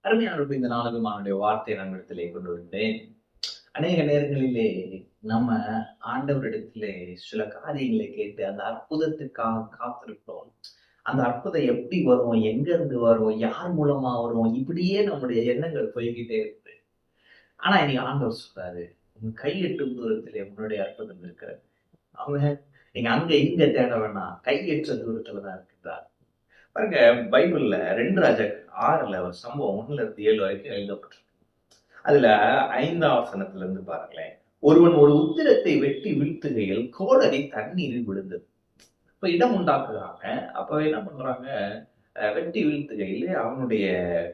அருமையான இந்த நாளும் அவனுடைய வார்த்தையை நம்மிடத்திலே கொண்டு வந்தேன். அநேக நேரங்களிலே நம்ம ஆண்டவரிடத்திலே சில காரியங்களை கேட்டு அந்த அற்புதத்துக்காக காத்திருக்கிறோம். அந்த அற்புதம் எப்படி வரும், எங்க இருந்து வரும், யார் மூலமா வரும், இப்படியே நம்முடைய எண்ணங்கள் போய்கிட்டே இருக்கு. ஆனா இன்னைக்கு ஆண்டவர் சொல்றாரு, உன் கையெட்டும் தூரத்திலே உன்னுடைய அற்புதம் இருக்கிறது. அவன் நீங்க அங்க இங்க தேட வேணாம், கையெற்ற தூரத்துலதான் இருக்கின்றார். பாருங்க, பைபிள்ல 2 ராஜாக்கள் 6ல ஒரு சம்பவம் 1ல இருந்து 7 வரைக்கும் எழுதப்பட்டிருக்கு. அதுல 5ஆம் வசனத்துல இருந்து பாருங்களேன். ஒருவன் ஒரு உத்திரத்தை வெட்டி வீழ்த்துகையில் கோடரி தண்ணீரில் விழுந்தது. இப்ப இடம் உண்டாக்குறாங்க. அப்ப என்ன பண்றாங்க, வெட்டி வீழ்த்துகையில அவனுடைய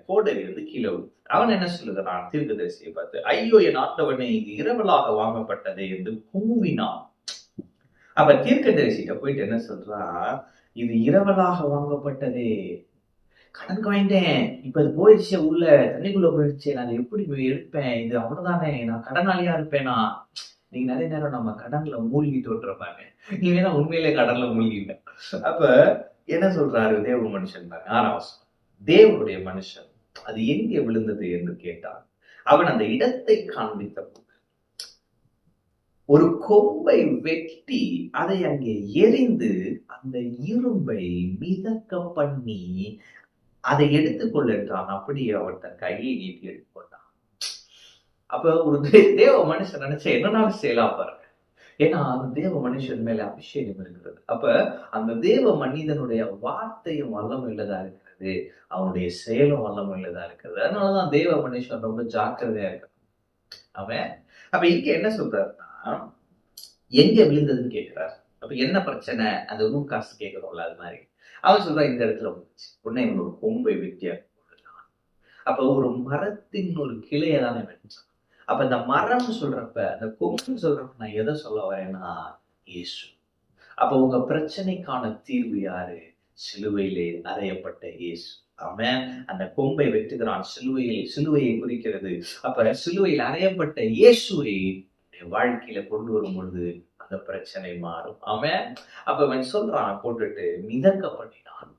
கோடரி வந்து கீழே விழுது. அவன் என்ன சொல்லுகிறான், தீர்க்கதரிசியை பார்த்து, ஐயோ என் ஆண்டவனே, இது இரவலாக வாங்கப்பட்டதே என்று கூவினான். அப்ப தீர்க்கதரிசிட்ட போயிட்டு என்ன சொல்றா, இது இரவலாக வாங்கப்பட்டதே, கடன் வாங்கிட்டேன், இப்ப அது போயிடுச்சு, உள்ள தண்ணிக்குள்ள போயிடுச்சு, நான் எப்படி போய் எடுப்பேன், இது அவ்வளவுதானே, நான் கடனாளியா இருப்பேனா. நீங்க நிறைய நேரம் நம்ம கடன்ல மூழ்கிட்டு விட்டுருப்பாங்க. நீங்க தான் உண்மையிலே கடன்ல மூழ்கிங்க. அப்ப என்ன சொல்றாரு தேவ மனுஷன் பாருங்க, 6ஆம் வசனம். தேவனுடைய மனுஷன் அது எங்கே விழுந்தது என்று கேட்டான். அவன் அந்த இடத்தை காண்பித்த ஒரு கொம்பை வெட்டி அதை அங்கே எரிந்து அந்த இரும்பை மிதக்க பண்ணி அதை எடுத்துக்கொள் என்றான். அப்படியே அவன் தன் கையை நீட்டி எடுத்துக்கொண்டான். அப்ப ஒரு தேவ மனுஷன் நினைச்ச என்னன்னாலும் செய்யலாம் பாருங்க. ஏன்னா அந்த தேவ மனுஷன் மேல அபிஷேகம் இருக்கிறது. அப்ப அந்த தேவ மனிதனுடைய வார்த்தையும் வல்லமை உள்ளதா இருக்கிறது, அவனுடைய செயலும் வல்லமை உள்ளதா இருக்கிறது. அதனாலதான் தேவ மனுஷன் ரொம்ப ஜாக்கிரதையா இருக்கான். அவன் அப்ப இங்க என்ன சொல்றாருன்னா, எங்க விழுந்ததுன்னு கேட்கிறார். அப்ப என்ன பிரச்சனை, அந்த ரூம் காசு கேட்கிறோம்ல, அது மாதிரி அவன் சொல்றான், இந்த இடத்துல வந்துச்சு உடனே இவன் ஒரு கொம்பை வெட்டியா. அப்ப ஒரு மரத்தின் ஒரு கிளையை தானே வெட்டான். அப்ப இந்த மரம் சொல்றப்ப, அந்த கொம்பு சொல்றப்ப நான் எதை சொல்ல வரேன்னா, இயேசு. அப்ப உங்க பிரச்சனைக்கான தீர்வு யாரு, சிலுவையிலே அறையப்பட்ட இயேசு. அவன் அந்த கொம்பை வெட்டுகிறான், சிலுவையை குறிக்கிறது. அப்ப சிலுவையில் அறையப்பட்ட இயேசுவை வாழ்க்கையில கொண்டு வரும் பொழுது அந்த பிரச்சனை மாறும். அவன் அப்ப அவன் சொல்றான், போட்டுட்டு மிதக்க பண்ணினான்.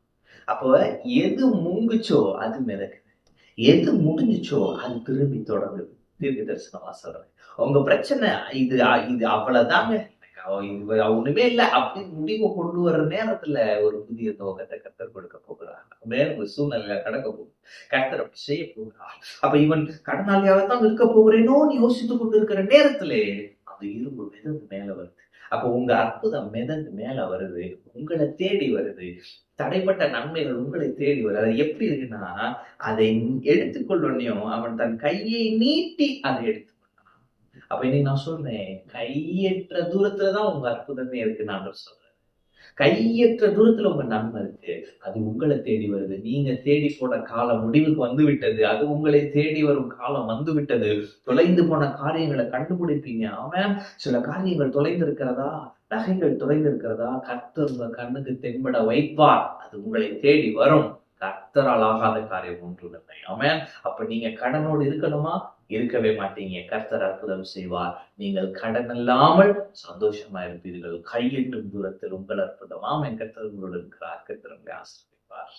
அப்ப எது முங்குச்சோ அது மிதக்குது, எது முடிஞ்சுச்சோ அது திரும்பி தொடங்குது. தீர்க்க தரிசனமா சொல்றேன். உங்க பிரச்சனை இது இது அவ்வளவுதாங்க, இது ஒண்ணுமே இல்லை அப்படின்னு முடிவை கொண்டு வர்ற நேரத்துல ஒரு புதிய துவக்கத்தை கர்த்தர் கொடுக்க போகிறார். வேற ஒரு சூழ்நிலையில கடக்க போகுது, கர்த்தர் அப்படி செய்ய போகிறார். அப்ப இவன் கடனாளியாகத்தான் இருக்க போகிறேனோன்னு யோசித்துக் கொண்டு இருக்கிற நேரத்திலே அந்த இரும்பு மிதந்து மேல வருது. அப்ப உங்க அற்புதம் மிதந்து மேல வருது, உங்களை தேடி வருது. தடைப்பட்ட நன்மைகள் உங்களை தேடி வருது. அது எப்படி இருக்குன்னா, அதை எடுத்துக்கொள்ளனையும் அவன் தன் கையை நீட்டி அதை எடுத்துக்கொண்டான். அப்ப இன்னைக்கு நான் சொல்றேன், கையற்ற தூரத்துலதான் உங்க அற்புதமே இருக்கு. நான் சொல்றேன், கையற்ற தூரத்துல உங்க நன்மை இருக்கு. அது உங்களை தேடி வருது. நீங்க தேடி போன காலம் முடிவுக்கு வந்து விட்டது. அது உங்களை தேடி வரும் காலம் வந்து விட்டது. தொலைந்து போன காரியங்களை கண்டுபிடிப்பீங்க. அவன் சில காரியங்கள் தொலைந்து இருக்கிறதா, நகைகள் தொலைந்து இருக்கிறதா, கர்த்தர் உங்க கண்ணுக்கு தென்பட வைப்பார். அது உங்களை தேடி வரும். கர்த்தரால் ஆகாத காரியம் ஒன்றும் இல்லை. அவன் அப்ப நீங்க கடனோடு இருக்கணுமா, இருக்கவே மாட்டீங்க. கர்த்தர் அற்புதம் செய்வார். நீங்கள் கடன் இல்லாமல் சந்தோஷமா இருப்பீர்கள். கையெட்டும் தூரத்தில் உங்கள் அற்புதம். ஆமென். கர்த்தர் உங்களோடு இருக்கிறார். கர்த்தர் உங்களை ஆசீர்வதிப்பார்.